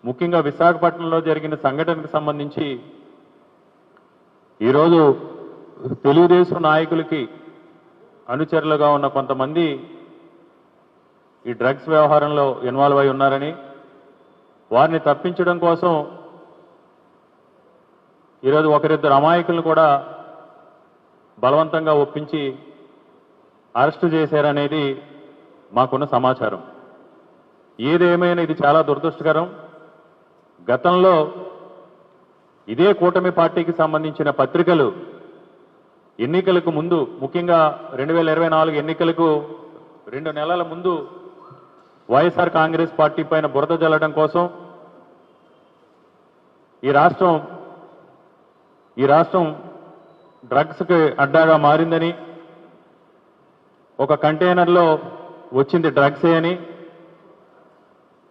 ముఖ్యంగా విశాఖపట్నంలో జరిగిన సంఘటనకు సంబంధించి ఈరోజు తెలుగుదేశం నాయకులకి అనుచరులుగా ఉన్న కొంతమంది ఈ డ్రగ్స్ వ్యవహారంలో ఇన్వాల్వ్ అయి ఉన్నారని, వారిని తప్పించడం కోసం ఈరోజు ఒకరిద్దరు అమాయకులను కూడా బలవంతంగా ఒప్పించి అరెస్టు చేశారనేది మాకున్న సమాచారం. ఏదేమైనా ఇది చాలా దురదృష్టకరం. గతంలో ఇదే కూటమి పార్టీకి సంబంధించిన పత్రికలు ఎన్నికలకు ముందు, ముఖ్యంగా 2024 ఎన్నికలకు 2 నెలల ముందు వైఎస్ఆర్ కాంగ్రెస్ పార్టీ పైన బురద జల్లడం కోసం ఈ రాష్ట్రం డ్రగ్స్కి అడ్డాగా మారిందని, ఒక కంటైనర్లో వచ్చింది డ్రగ్సే అని,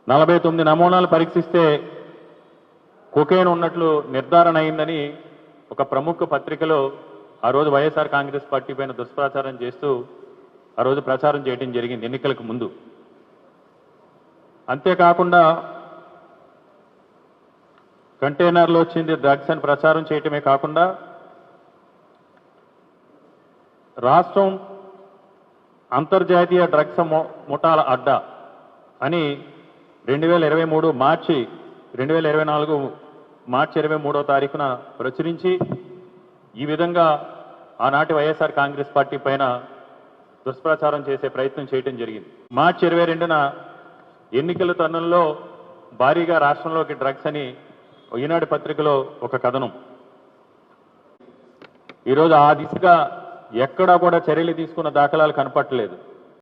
49 నమూనాలు పరీక్షిస్తే కొకైన్ ఉన్నట్లు నిర్ధారణ అయిందని ఒక ప్రముఖ పత్రికలో ఆ రోజు వైఎస్ఆర్ కాంగ్రెస్ పార్టీ పైన దుష్ప్రచారం చేస్తూ ఆ రోజు ప్రచారం చేయడం జరిగింది ఎన్నికలకు ముందు. అంతేకాకుండా కంటైనర్లో వచ్చింది డ్రగ్స్ అని ప్రచారం చేయటమే కాకుండా రాష్ట్రం అంతర్జాతీయ డ్రగ్స్ ముఠాల అడ్డా అని 2024 మార్చి 23వ తారీఖున ప్రచురించి ఈ విధంగా ఆనాటి వైఎస్ఆర్ కాంగ్రెస్ పార్టీ పైన దుష్ప్రచారం చేసే ప్రయత్నం చేయడం జరిగింది. మార్చి 22న ఎన్నికల తరుణంలో భారీగా రాష్ట్రంలోకి డ్రగ్స్ అని ఈనాడు పత్రికలో ఒక కథనం. ఈరోజు ఆ దిశగా ఎక్కడా కూడా చర్యలు తీసుకున్న దాఖలాలు కనపట్టలేదు.